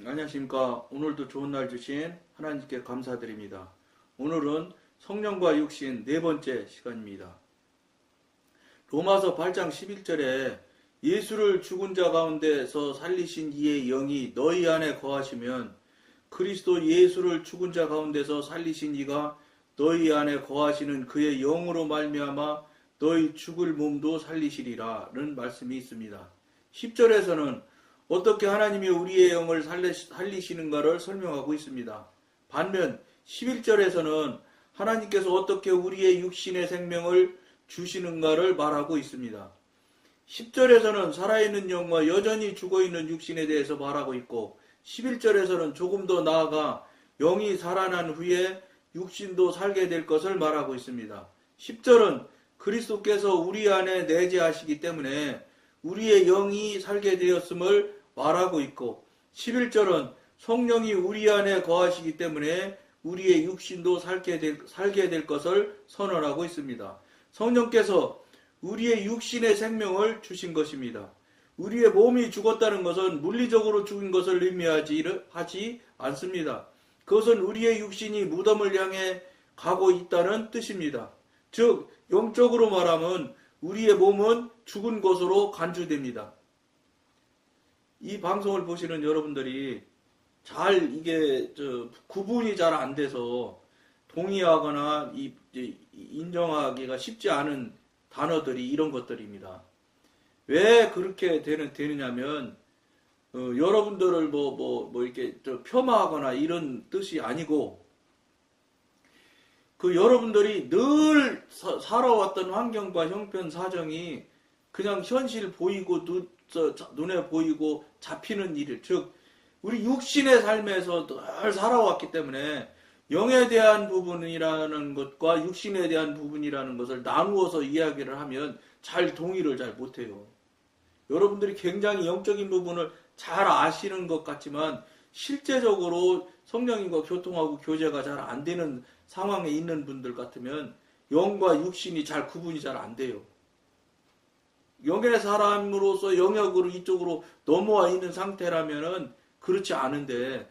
안녕하십니까. 오늘도 좋은 날 주신 하나님께 감사드립니다. 오늘은 성령과 육신 네 번째 시간입니다. 로마서 8장 11절에 예수를 죽은 자 가운데서 살리신 이의 영이 너희 안에 거하시면 그리스도 예수를 죽은 자 가운데서 살리신 이가 너희 안에 거하시는 그의 영으로 말미암아 너희 죽을 몸도 살리시리라는 말씀이 있습니다. 10절에서는 어떻게 하나님이 우리의 영을 살리시는가를 설명하고 있습니다. 반면 11절에서는 하나님께서 어떻게 우리의 육신의 생명을 주시는가를 말하고 있습니다. 10절에서는 살아있는 영과 여전히 죽어있는 육신에 대해서 말하고 있고 11절에서는 조금 더 나아가 영이 살아난 후에 육신도 살게 될 것을 말하고 있습니다. 10절은 그리스도께서 우리 안에 내재하시기 때문에 우리의 영이 살게 되었음을 말하고 있고 11절은 성령이 우리 안에 거하시기 때문에 우리의 육신도 살게 될 것을 선언하고 있습니다. 성령께서 우리의 육신의 생명을 주신 것입니다. 우리의 몸이 죽었다는 것은 물리적으로 죽은 것을 의미하지 않습니다. 그것은 우리의 육신이 무덤을 향해 가고 있다는 뜻입니다. 즉 영적으로 말하면 우리의 몸은 죽은 곳으로 간주됩니다. 이 방송을 보시는 여러분들이 잘 이게 구분이 잘 안 돼서 동의하거나 인정하기가 쉽지 않은 단어들이 이런 것들입니다. 왜 그렇게 되느냐면 여러분들을 이렇게 폄하하거나 이런 뜻이 아니고 여러분들이 늘 살아왔던 환경과 형편 사정이 그냥 현실 보이고 눈에 보이고 잡히는 일, 즉 우리 육신의 삶에서 늘 살아왔기 때문에 영에 대한 부분이라는 것과 육신에 대한 부분이라는 것을 나누어서 이야기를 하면 잘 동의를 잘 못해요. 여러분들이 굉장히 영적인 부분을 잘 아시는 것 같지만 실제적으로 성령님과 교통하고 교제가 잘 안 되는 상황에 있는 분들 같으면 영과 육신이 잘 구분이 잘 안 돼요. 영의 사람으로서 영역으로 이쪽으로 넘어와 있는 상태라면은 그렇지 않은데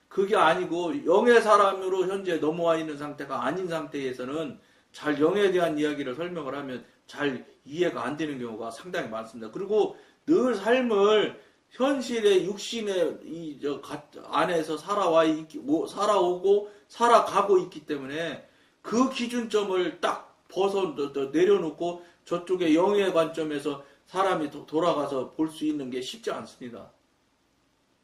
그게 아니고 영의 사람으로 현재 넘어와 있는 상태가 아닌 상태에서는 잘 영에 대한 이야기를 설명을 하면 잘 이해가 안 되는 경우가 상당히 많습니다. 그리고 늘 삶을 현실의 육신의 안에서 살아오고 살아가고 있기 때문에 그 기준점을 딱 내려놓고 저쪽에 영의 관점에서 사람이 돌아가서 볼 수 있는 게 쉽지 않습니다.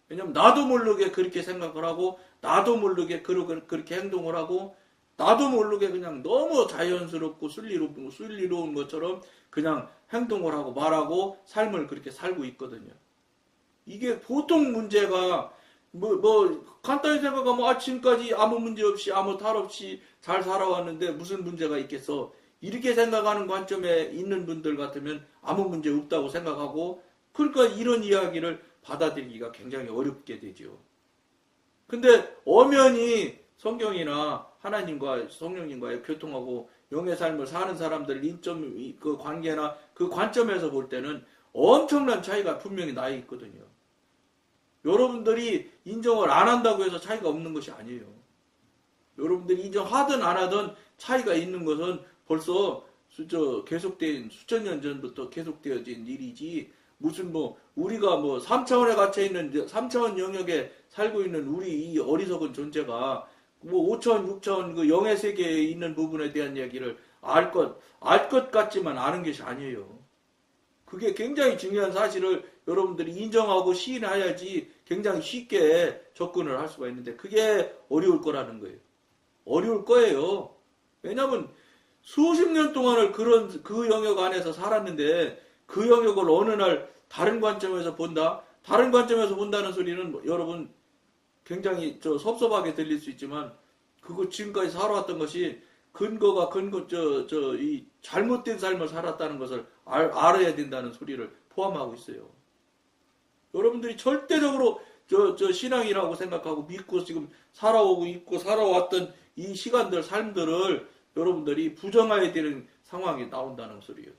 왜냐면 나도 모르게 그렇게 생각을 하고 나도 모르게 그렇게 행동을 하고 나도 모르게 그냥 너무 자연스럽고 순리로운 것처럼 그냥 행동을 하고 말하고 삶을 그렇게 살고 있거든요. 이게 보통 문제가 간단히 생각하면 지금까지 아무 문제 없이 아무 탈 없이 잘 살아왔는데 무슨 문제가 있겠어. 이렇게 생각하는 관점에 있는 분들 같으면 아무 문제 없다고 생각하고 그러니까 이런 이야기를 받아들이기가 굉장히 어렵게 되죠. 근데 엄연히 성경이나 하나님과 성령님과의 교통하고 영의 삶을 사는 사람들 그 관계나 그 관점에서 볼 때는 엄청난 차이가 분명히 나 있거든요. 여러분들이 인정을 안 한다고 해서 차이가 없는 것이 아니에요. 여러분들이 인정하든 안 하든 차이가 있는 것은 벌써 계속된 수천 년 전부터 계속되어진 일이지 무슨 우리가 3차원에 갇혀 있는 3차원 영역에 살고 있는 우리 이 어리석은 존재가 5차원, 6차원 그 영의 세계에 있는 부분에 대한 이야기를 알 것 같지만 아는 것이 아니에요. 그게 굉장히 중요한 사실을 여러분들이 인정하고 시인해야지 굉장히 쉽게 접근을 할 수가 있는데 그게 어려울 거라는 거예요. 어려울 거예요. 왜냐하면 수십 년 동안을 그 영역 안에서 살았는데 그 영역을 어느 날 다른 관점에서 본다? 다른 관점에서 본다는 소리는 여러분 굉장히 섭섭하게 들릴 수 있지만 그거 지금까지 살아왔던 것이 이 잘못된 삶을 살았다는 것을 알아야 된다는 소리를 포함하고 있어요. 여러분들이 절대적으로 신앙이라고 생각하고 믿고 지금 살아오고 있고 살아왔던 이 시간들, 삶들을 여러분들이 부정해야 되는 상황이 나온다는 소리예요.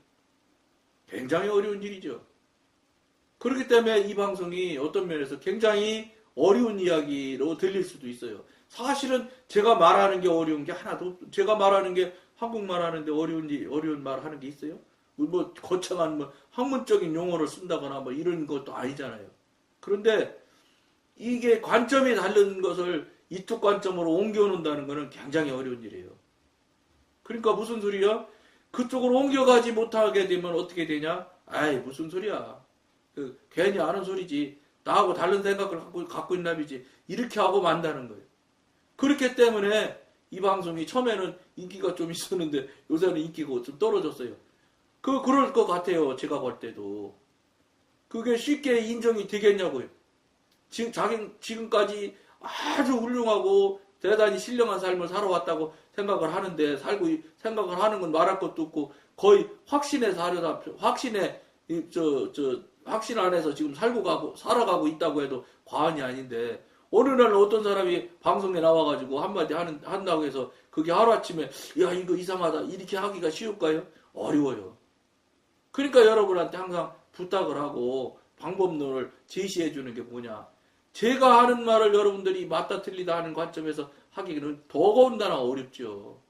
굉장히 어려운 일이죠. 그렇기 때문에 이 방송이 어떤 면에서 굉장히 어려운 이야기로 들릴 수도 있어요. 사실은 제가 말하는 게 어려운 게 하나도 없어요. 제가 말하는 게 한국말 하는데 어려운 말 하는 게 있어요? 뭐 거창한 뭐 학문적인 용어를 쓴다거나 뭐 이런 것도 아니잖아요. 그런데 이게 관점이 다른 것을 이쪽 관점으로 옮겨놓는다는 것은 굉장히 어려운 일이에요. 그러니까 무슨 소리야? 그쪽으로 옮겨가지 못하게 되면 어떻게 되냐? 아이 무슨 소리야. 괜히 아는 소리지. 나하고 다른 생각을 갖고 있나 보지. 이렇게 하고 만다는 거예요. 그렇기 때문에 이 방송이 처음에는 인기가 좀 있었는데 요새는 인기가 좀 떨어졌어요. 그럴 것 같아요. 제가 볼 때도. 그게 쉽게 인정이 되겠냐고요. 지금까지 아주 훌륭하고 대단히 신령한 삶을 살아왔다고 생각을 하는데, 생각을 하는 건 말할 것도 없고, 거의 확신 안에서 지금 살아가고 있다고 해도 과언이 아닌데, 어느 날 어떤 사람이 방송에 나와가지고 한마디 한다고 해서 그게 하루아침에, 야, 이거 이상하다. 이렇게 하기가 쉬울까요? 어려워요. 그러니까 여러분한테 항상 부탁을 하고 방법론을 제시해 주는 게 뭐냐. 제가 하는 말을 여러분들이 맞다 틀리다 하는 관점에서 하기는 더더군다나 어렵죠.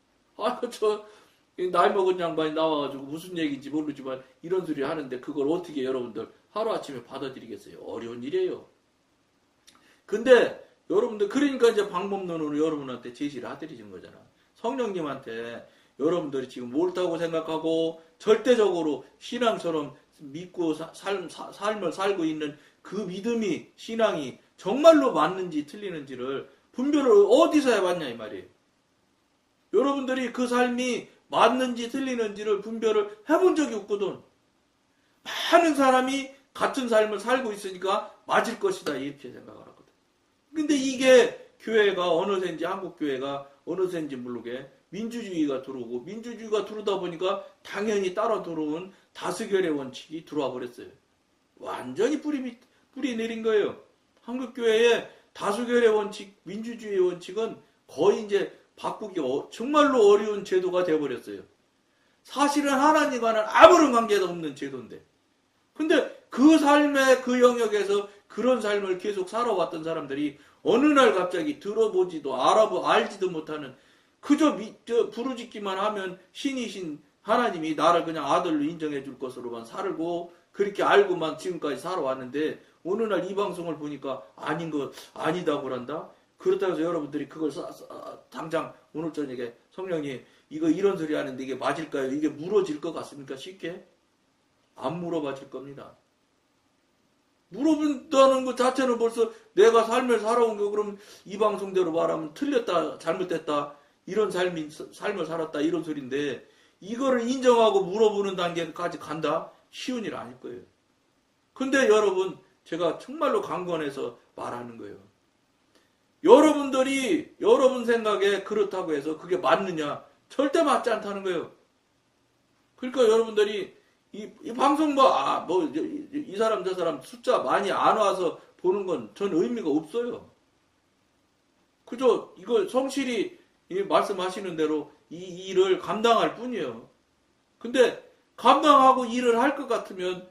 나이 먹은 양반이 나와가지고 무슨 얘기인지 모르지만 이런 소리 하는데 그걸 어떻게 여러분들 하루아침에 받아들이겠어요? 어려운 일이에요. 근데 여러분들 그러니까 이제 방법론으로 여러분한테 제시를 해드리는 거잖아. 성령님한테 여러분들이 지금 옳다고 생각하고 절대적으로 신앙처럼 믿고 삶을 살고 있는 그 믿음이, 신앙이 정말로 맞는지 틀리는지를 분별을 어디서 해봤냐 이 말이에요. 여러분들이 그 삶이 맞는지 틀리는지를 분별을 해본 적이 없거든. 많은 사람이 같은 삶을 살고 있으니까 맞을 것이다 이렇게 생각을 하거든. 근데 이게 교회가 어느새인지, 한국 교회가 어느새인지 모르게 민주주의가 들어오고, 민주주의가 들어오다 보니까 당연히 따라 들어온 다수결의 원칙이 들어와 버렸어요. 완전히 뿌리 내린 거예요. 한국 교회의 다수결의 원칙, 민주주의의 원칙은 거의 이제 바꾸기 정말로 어려운 제도가 되어버렸어요. 사실은 하나님과는 아무런 관계도 없는 제도인데, 근데 그 삶의 그 영역에서 그런 삶을 계속 살아왔던 사람들이 어느 날 갑자기 들어보지도 알지도 못하는, 그저 부르짖기만 하면 신이신 하나님이 나를 그냥 아들로 인정해 줄 것으로만 살고 그렇게 알고만 지금까지 살아왔는데, 어느 날 이 방송을 보니까 아니다고 그런다. 그렇다고 해서 여러분들이 그걸 당장 오늘 저녁에 성령님 이거 이런 소리 하는데 이게 맞을까요? 이게 물어질 것 같습니까? 쉽게? 안 물어봐질 겁니다. 물어본다는 것 자체는 벌써 내가 삶을 살아온 거, 그럼 이 방송대로 말하면 틀렸다, 잘못됐다, 이런 삶을 살았다, 이런 소리인데, 이거를 인정하고 물어보는 단계까지 간다? 쉬운 일 아닐 거예요. 근데 여러분, 제가 정말로 강권해서 말하는 거예요. 여러분들이 여러분 생각에 그렇다고 해서 그게 맞느냐? 절대 맞지 않다는 거예요. 그러니까 여러분들이 이 방송 이 사람 저 사람 숫자 많이 안 와서 보는 건 전 의미가 없어요. 그저 이거 성실히 말씀하시는 대로 이 일을 감당할 뿐이에요. 근데 감당하고 일을 할 것 같으면,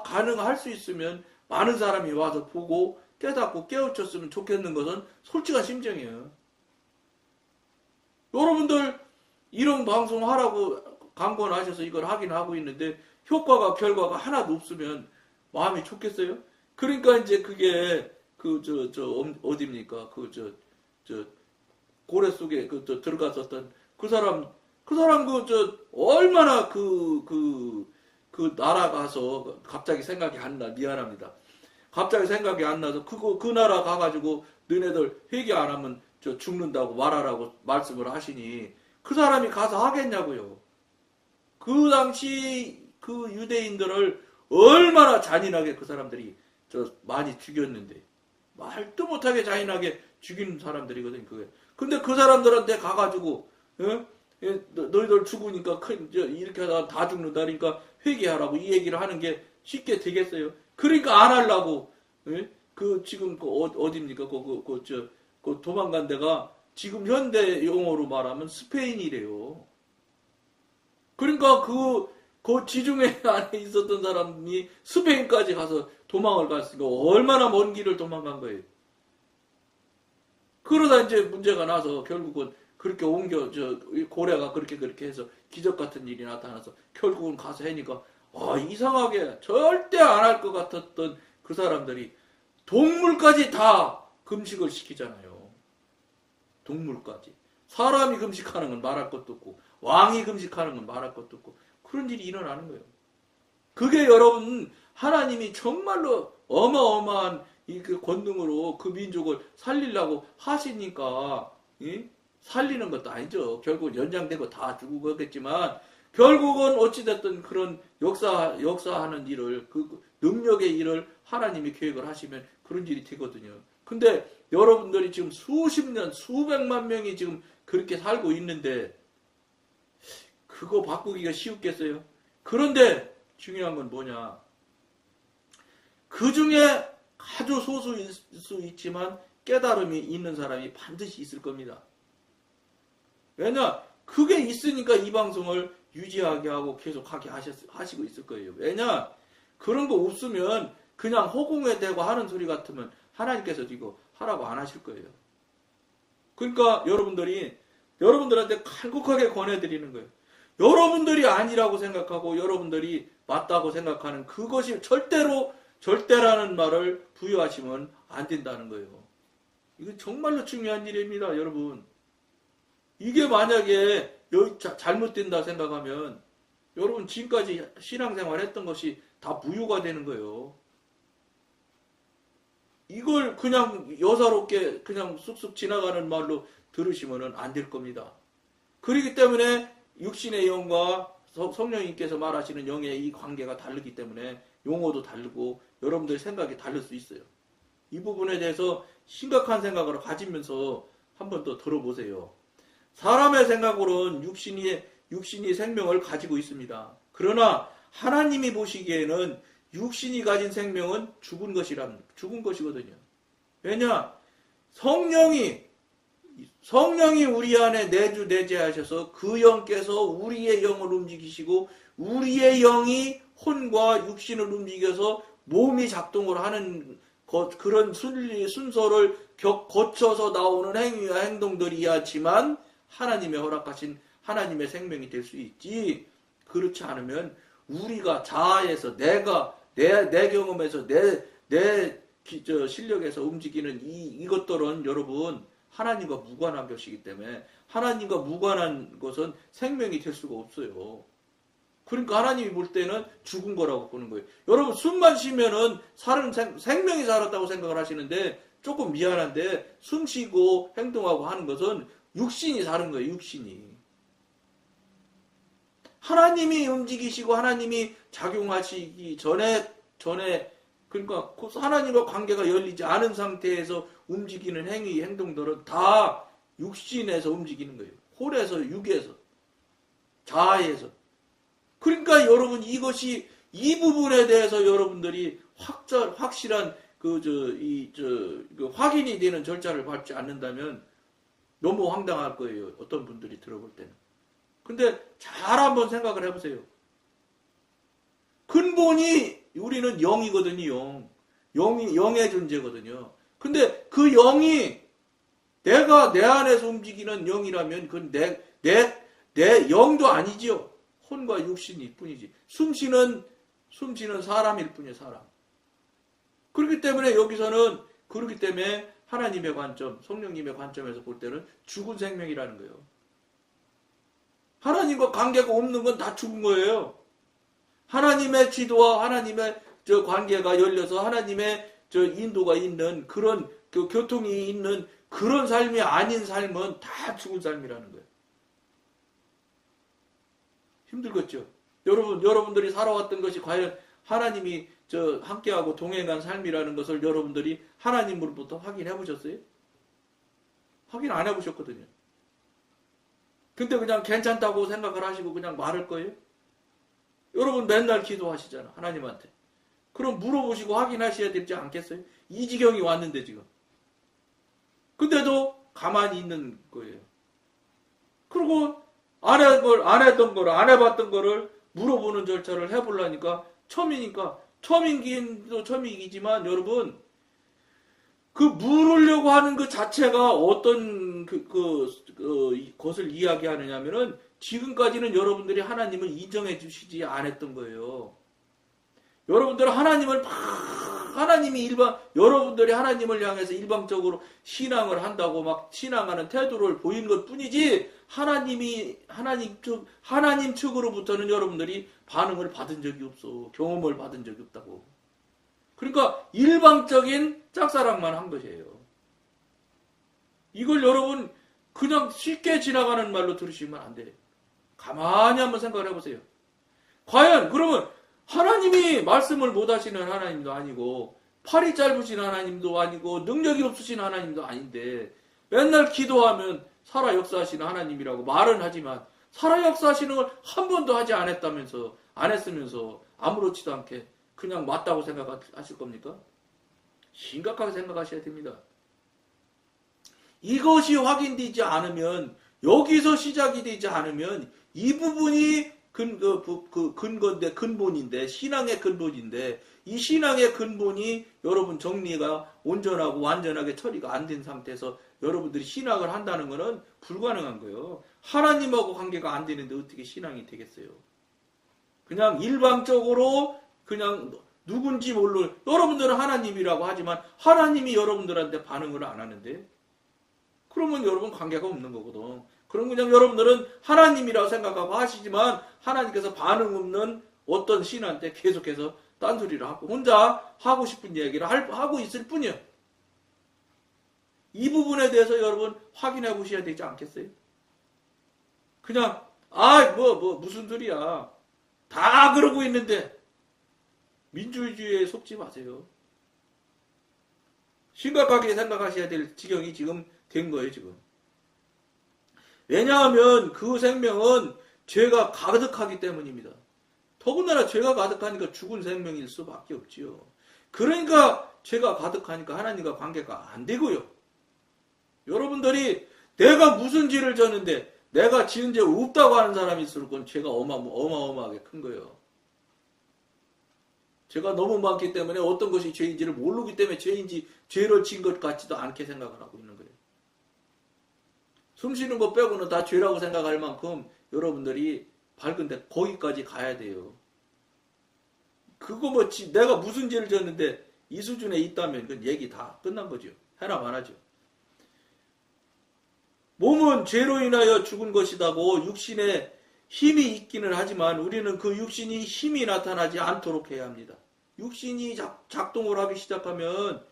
가능할 수 있으면 많은 사람이 와서 보고 깨닫고 깨우쳤으면 좋겠는 것은 솔직한 심정이에요. 여러분들 이런 방송 하라고 강권하셔서 이걸 하긴 하고 있는데 결과가 하나도 없으면 마음이 좋겠어요? 그러니까 이제 그게 어디입니까? 고래 속에 들어갔었던 그 사람 얼마나 그 나라 가서 갑자기 생각이 안 나. 미안합니다. 갑자기 생각이 안 나서 그 나라 가가지고 너네들 회개 안 하면 죽는다고 말하라고 말씀을 하시니 그 사람이 가서 하겠냐고요. 그 당시 그 유대인들을 얼마나 잔인하게 그 사람들이 많이 죽였는데, 말도 못하게 잔인하게 죽이는 사람들이거든 그게. 근데 그 사람들한테 가가지고 너희들 죽으니까 이렇게 하다가 다 죽는다, 그러니까 회개하라고 이 얘기를 하는 게 쉽게 되겠어요? 그러니까 안 하려고. 지금 어디입니까? 그 도망간 데가 지금 현대 용어로 말하면 스페인이래요. 그러니까 그 지중해 안에 있었던 사람이 스페인까지 가서 도망을 갔으니까 얼마나 먼 길을 도망간 거예요. 그러다 이제 문제가 나서 결국은 그렇게 고래가 그렇게 해서 기적 같은 일이 나타나서 결국은 가서 해니까, 이상하게 절대 안 할 것 같았던 그 사람들이 동물까지 다 금식을 시키잖아요. 동물까지. 사람이 금식하는 건 말할 것도 없고, 왕이 금식하는 건 말할 것도 없고, 그런 일이 일어나는 거예요. 그게 여러분, 하나님이 정말로 어마어마한 그 권능으로 그 민족을 살리려고 하시니까, 살리는 것도 아니죠. 결국 연장되고 다 죽고 그겠지만, 결국은 어찌됐든 그런 역사하는 일을, 그 능력의 일을 하나님이 계획을 하시면 그런 일이 되거든요. 근데 여러분들이 지금 수십 년, 수백만 명이 지금 그렇게 살고 있는데, 그거 바꾸기가 쉬웠겠어요? 그런데 중요한 건 뭐냐? 그 중에 아주 소수일 수 있지만 깨달음이 있는 사람이 반드시 있을 겁니다. 왜냐? 그게 있으니까 이 방송을 유지하게 하고 계속 하게 하시고 있을 거예요. 왜냐? 그런 거 없으면 그냥 허공에 대고 하는 소리 같으면 하나님께서 이거 하라고 안 하실 거예요. 그러니까 여러분들한테 간곡하게 권해드리는 거예요. 여러분들이 아니라고 생각하고 여러분들이 맞다고 생각하는 그것이 절대라는 말을 부여하시면 안 된다는 거예요. 이거 정말로 중요한 일입니다, 여러분. 이게 만약에 잘못된다 생각하면 여러분 지금까지 신앙생활 했던 것이 다 무효가 되는 거예요. 이걸 그냥 여사롭게 그냥 쑥쑥 지나가는 말로 들으시면 안 될 겁니다. 그렇기 때문에 육신의 영과 성령님께서 말하시는 영의 이 관계가 다르기 때문에 용어도 다르고 여러분들 생각이 다를 수 있어요. 이 부분에 대해서 심각한 생각을 가지면서 한번 더 들어보세요. 사람의 생각으로는 육신이 생명을 가지고 있습니다. 그러나 하나님이 보시기에는 육신이 가진 생명은 죽은 것이거든요. 왜냐? 성령이 우리 안에 내주내재하셔서 그 영께서 우리의 영을 움직이시고 우리의 영이 혼과 육신을 움직여서 몸이 작동을 하는 그런 순서를 거쳐서 나오는 행위와 행동들이야지만 하나님의 허락하신 하나님의 생명이 될 수 있지. 그렇지 않으면 우리가 자아에서 내가 내 경험에서 내 실력에서 움직이는 이것들은 여러분 하나님과 무관한 것이기 때문에 하나님과 무관한 것은 생명이 될 수가 없어요. 그러니까 하나님이 볼 때는 죽은 거라고 보는 거예요. 여러분 숨만 쉬면은 생명이 살았다고 생각을 하시는데 조금 미안한데 숨 쉬고 행동하고 하는 것은 육신이 사는 거예요. 육신이. 하나님이 움직이시고 하나님이 작용하시기 전에 그러니까 하나님과 관계가 열리지 않은 상태에서 움직이는 행위, 행동들은 다 육신에서 움직이는 거예요. 홀에서, 육에서, 자아에서. 그러니까 여러분 이것이 이 부분에 대해서 여러분들이 확실한 확인이 되는 절차를 밟지 않는다면 너무 황당할 거예요. 어떤 분들이 들어볼 때는. 근데 잘 한번 생각을 해보세요. 근본이 우리는 영이거든요. 영의 존재거든요. 근데 그 영이 내가 내 안에서 움직이는 영이라면 그건 내 영도 아니지요. 혼과 육신일 뿐이지. 숨쉬는 사람일 뿐이에요. 사람. 그렇기 때문에 여기서는 그렇기 때문에 하나님의 관점, 성령님의 관점에서 볼 때는 죽은 생명이라는 거예요. 하나님과 관계가 없는 건 다 죽은 거예요. 하나님의 지도와 하나님의 관계가 열려서 하나님의 인도가 있는 그런 교통이 있는 그런 삶이 아닌 삶은 다 죽은 삶이라는 거예요. 힘들겠죠? 여러분들이 살아왔던 것이 과연 하나님이 함께하고 동행한 삶이라는 것을 여러분들이 하나님으로부터 확인해 보셨어요? 확인 안 해보셨거든요. 근데 그냥 괜찮다고 생각을 하시고 그냥 말할 거예요? 여러분 맨날 기도하시잖아, 하나님한테. 그럼 물어보시고 확인하셔야 되지 않겠어요? 이 지경이 왔는데 지금. 근데도 가만히 있는 거예요. 그리고 안 했던 거를, 안 해봤던 거를 물어보는 절차를 해보려니까 처음이니까, 처음이기도 처음이지만 여러분, 그 물으려고 하는 그 자체가 어떤 것을 이야기하느냐면은 지금까지는 여러분들이 하나님을 인정해 주시지 않았던 거예요. 여러분들은 여러분들이 하나님을 향해서 일방적으로 신앙을 한다고 막 신앙하는 태도를 보인 것 뿐이지, 하나님 측으로부터는 여러분들이 반응을 받은 적이 없어. 경험을 받은 적이 없다고. 그러니까 일방적인 짝사랑만 한 것이에요. 이걸 여러분 그냥 쉽게 지나가는 말로 들으시면 안 돼요. 가만히 한번 생각을 해보세요. 과연 그러면 하나님이 말씀을 못하시는 하나님도 아니고 팔이 짧으신 하나님도 아니고 능력이 없으신 하나님도 아닌데 맨날 기도하면 살아 역사하시는 하나님이라고 말은 하지만 살아 역사하시는 걸 한 번도 하지 않았다면서, 안 했으면서 아무렇지도 않게 그냥 맞다고 생각하실 겁니까? 심각하게 생각하셔야 됩니다. 이것이 확인되지 않으면, 여기서 시작이 되지 않으면 이 부분이 근거인데, 근본인데, 신앙의 근본인데, 이 신앙의 근본이 여러분 정리가 온전하고 완전하게 처리가 안 된 상태에서 여러분들이 신앙을 한다는 것은 불가능한 거예요. 하나님하고 관계가 안 되는데 어떻게 신앙이 되겠어요? 그냥 일방적으로 그냥 누군지 모르는, 여러분들은 하나님이라고 하지만 하나님이 여러분들한테 반응을 안 하는데, 그러면 여러분 관계가 없는 거거든. 그럼 그냥 여러분들은 하나님이라고 생각하고 하시지만 하나님께서 반응 없는 어떤 신한테 계속해서 딴소리를 하고 혼자 하고 싶은 얘기를 하고 있을 뿐이에요. 이 부분에 대해서 여러분 확인해 보셔야 되지 않겠어요? 그냥 무슨 소리야. 다 그러고 있는데 민주주의에 속지 마세요. 심각하게 생각하셔야 될 지경이 지금 된 거예요, 지금. 왜냐하면 그 생명은 죄가 가득하기 때문입니다. 더군다나 죄가 가득하니까 죽은 생명일 수밖에 없지요. 그러니까 죄가 가득하니까 하나님과 관계가 안 되고요. 여러분들이 내가 무슨 죄를 졌는데 내가 지은 죄 없다고 하는 사람이 있을 건 죄가 어마어마하게 큰 거예요. 죄가 너무 많기 때문에 어떤 것이 죄인지를 모르기 때문에 죄를 지은 것 같지도 않게 생각을 하고 있는 거예요. 숨 쉬는 것 빼고는 다 죄라고 생각할 만큼 여러분들이 밝은데 거기까지 가야 돼요. 그거 내가 무슨 죄를 졌는데 이 수준에 있다면 그 얘기 다 끝난 거죠. 해나 마나죠. 몸은 죄로 인하여 죽은 것이다고 육신에 힘이 있기는 하지만 우리는 그 육신이 힘이 나타나지 않도록 해야 합니다. 육신이 작동을 하기 시작하면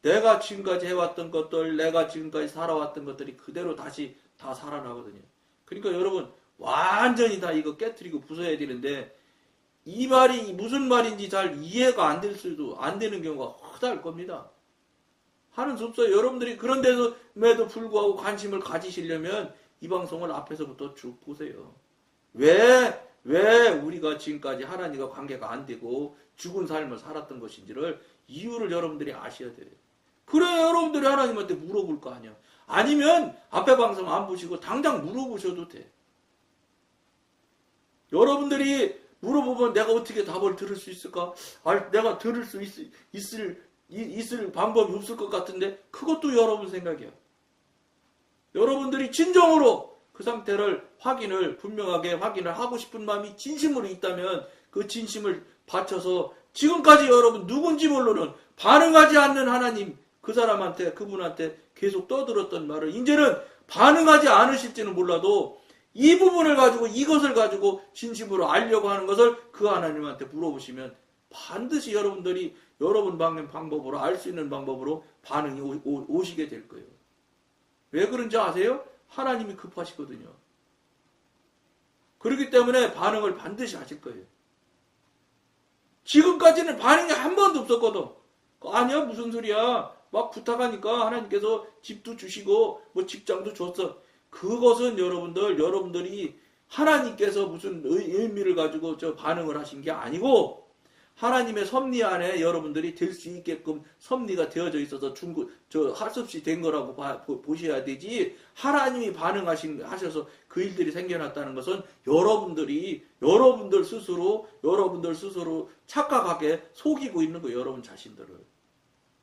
내가 지금까지 해왔던 것들, 내가 지금까지 살아왔던 것들이 그대로 다시 다 살아나거든요. 그러니까 여러분 완전히 다 이거 깨트리고 부숴야 되는데 이 말이 무슨 말인지 잘 이해가 안 되는 경우가 허다할 겁니다. 하는 수 없어요. 여러분들이 그런 데서에도 불구하고 관심을 가지시려면 이 방송을 앞에서부터 쭉 보세요. 왜 우리가 지금까지 하나님과 관계가 안 되고 죽은 삶을 살았던 것인지를 이유를 여러분들이 아셔야 돼요. 그래야 여러분들이 하나님한테 물어볼 거 아니야. 아니면 앞에 방송 안 보시고 당장 물어보셔도 돼. 여러분들이 물어보면 내가 어떻게 답을 들을 수 있을까? 내가 들을 수 있을 방법이 없을 것 같은데 그것도 여러분 생각이야. 여러분들이 진정으로 그 상태를 분명하게 확인을 하고 싶은 마음이 진심으로 있다면 그 진심을 바쳐서 지금까지 여러분 누군지 모르는 반응하지 않는 하나님, 그분한테 계속 떠들었던 말을 이제는 반응하지 않으실지는 몰라도 이 부분을 가지고 이것을 가지고 진심으로 알려고 하는 것을 그 하나님한테 물어보시면 반드시 여러분들이 여러분 방법으로 알 수 있는 방법으로 반응이 오시게 될 거예요. 왜 그런지 아세요? 하나님이 급하시거든요. 그렇기 때문에 반응을 반드시 하실 거예요. 지금까지는 반응이 한 번도 없었거든. 아니야 무슨 소리야. 막 부탁하니까 하나님께서 집도 주시고 직장도 줬어. 그것은 여러분들이 하나님께서 무슨 의미를 가지고 반응을 하신 게 아니고 하나님의 섭리 안에 여러분들이 될 수 있게끔 섭리가 되어져 있어서 할 수 없이 된 거라고 보셔야 되지. 하나님이 반응하셔서 그 일들이 생겨났다는 것은 여러분들 스스로 착각하게 속이고 있는 거예요. 여러분 자신들을.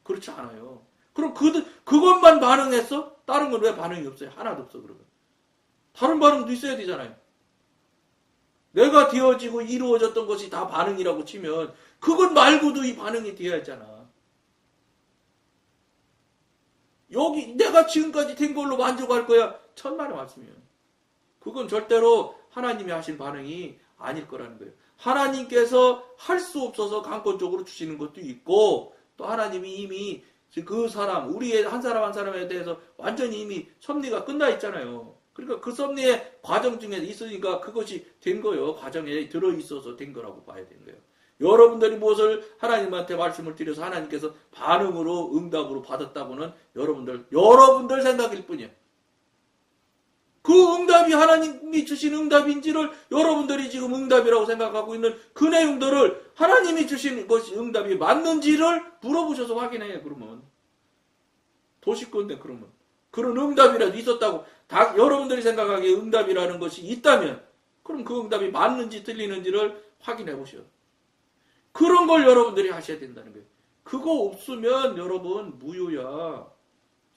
그렇지 않아요. 그럼 그것만 반응했어? 다른 건 왜 반응이 없어요? 하나도 없어, 그러면. 다른 반응도 있어야 되잖아요. 내가 되어지고 이루어졌던 것이 다 반응이라고 치면 그것 말고도 이 반응이 되어야 했잖아. 여기 내가 지금까지 된 걸로 만족할 거야. 천만의 말씀이에요. 그건 절대로 하나님이 하신 반응이 아닐 거라는 거예요. 하나님께서 할 수 없어서 강권적으로 주시는 것도 있고 또 하나님이 이미 그 사람, 우리의 한 사람 한 사람에 대해서 완전히 이미 섭리가 끝나 있잖아요. 그러니까 그 섭리의 과정 중에 있으니까 그것이 된 거예요. 과정에 들어있어서 된 거라고 봐야 되는 거예요. 여러분들이 무엇을 하나님한테 말씀을 드려서 하나님께서 반응으로 응답으로 받았다고는 여러분들 생각일 뿐이에요. 그 응답이 하나님이 주신 응답인지를 여러분들이 지금 응답이라고 생각하고 있는 그 내용들을 하나님이 주신 것이 응답이 맞는지를 물어보셔서 확인해요. 그러면 도시건데 그러면 그런 응답이라도 있었다고 여러분들이 생각하기에 응답이라는 것이 있다면 그럼 그 응답이 맞는지 틀리는지를 확인해 보셔. 그런 걸 여러분들이 하셔야 된다는 거예요. 그거 없으면 여러분 무효야.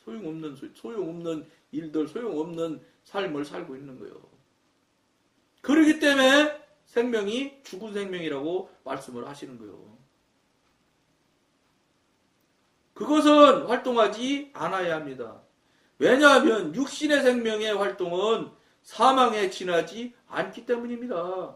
소용없는 일들, 소용없는 삶을 살고 있는 거예요. 그렇기 때문에 생명이 죽은 생명이라고 말씀을 하시는 거예요. 그것은 활동하지 않아야 합니다. 왜냐하면 육신의 생명의 활동은 사망에 지나지 않기 때문입니다.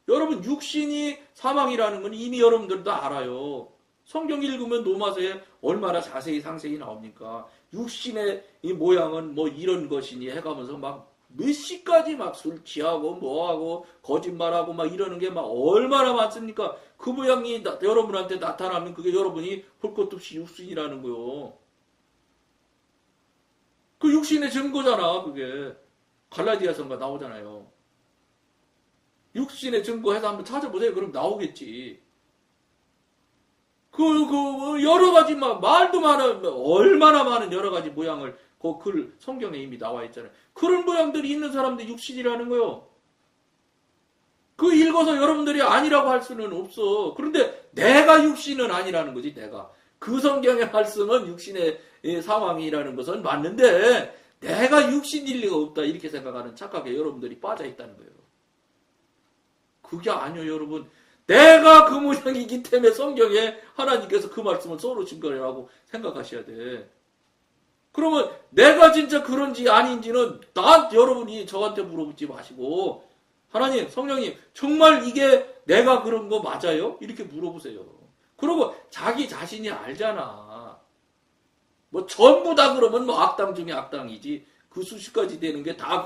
여러분 육신이 사망이라는 건 이미 여러분들도 알아요. 성경 읽으면 로마서에 얼마나 자세히 상세히 나옵니까? 육신의 이 모양은 뭐 이런 것이니 해가면서 막 몇 시까지 막 술 취하고 뭐하고 거짓말하고 막 이러는 게 막 얼마나 많습니까? 그 모양이 여러분한테 나타나면 그게 여러분이 볼 것도 없이 육신이라는 거요. 그 육신의 증거잖아. 그게 갈라디아서인가 나오잖아요. 육신의 증거해서 한번 찾아보세요. 그럼 나오겠지. 여러 가지, 말도 많은, 얼마나 많은 여러 가지 모양을, 글, 성경에 이미 나와 있잖아요. 그런 모양들이 있는 사람들이 육신이라는 거요. 그 읽어서 여러분들이 아니라고 할 수는 없어. 그런데 내가 육신은 아니라는 거지, 내가. 그 성경의 말씀은 육신의 상황이라는 것은 맞는데, 내가 육신일 리가 없다. 이렇게 생각하는 착각에 여러분들이 빠져 있다는 거예요. 그게 아니에요, 여러분. 내가 그 모양이기 때문에 성경에 하나님께서 그 말씀을 써놓으신 거라고 생각하셔야 돼. 그러면 내가 진짜 그런지 아닌지는 여러분이 저한테 물어보지 마시고 하나님, 성령님 정말 이게 내가 그런 거 맞아요? 이렇게 물어보세요. 그리고 자기 자신이 알잖아. 뭐 전부 다 그러면 뭐 악당 중에 악당이지. 그 수십 가지 되는 게 다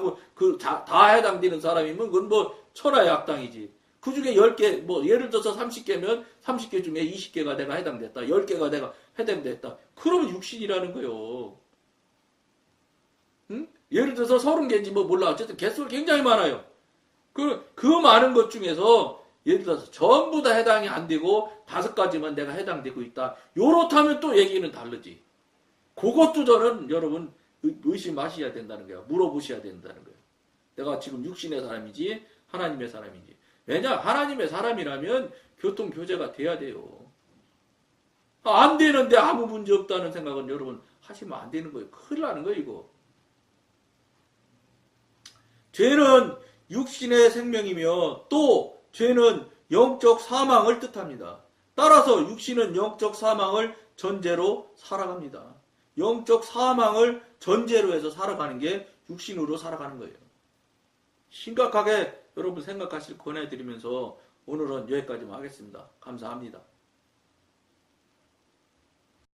해당되는 사람이면 그건 뭐 천하의 악당이지. 그 중에 10개, 뭐, 예를 들어서 30개면 30개 중에 20개가 내가 해당됐다. 10개가 내가 해당됐다. 그러면 육신이라는 거요. 응? 예를 들어서 30개인지 뭐 몰라. 어쨌든 개수가 굉장히 많아요. 그 많은 것 중에서 예를 들어서 전부 다 해당이 안 되고 5가지만 내가 해당되고 있다. 요렇다면 또 얘기는 다르지. 그것도 저는 여러분 의심하셔야 된다는 거예요. 물어보셔야 된다는 거예요. 내가 지금 육신의 사람이지 하나님의 사람이지. 왜냐? 하나님의 사람이라면 교통교제가 돼야 돼요. 안 되는데 아무 문제 없다는 생각은 여러분 하시면 안 되는 거예요. 큰일 나는 거예요, 이거. 죄는 육신의 생명이며 또 죄는 영적 사망을 뜻합니다. 따라서 육신은 영적 사망을 전제로 살아갑니다. 영적 사망을 전제로 해서 살아가는 게 육신으로 살아가는 거예요. 심각하게 여러분 생각하실 권해드리면서 오늘은 여기까지만 하겠습니다. 감사합니다.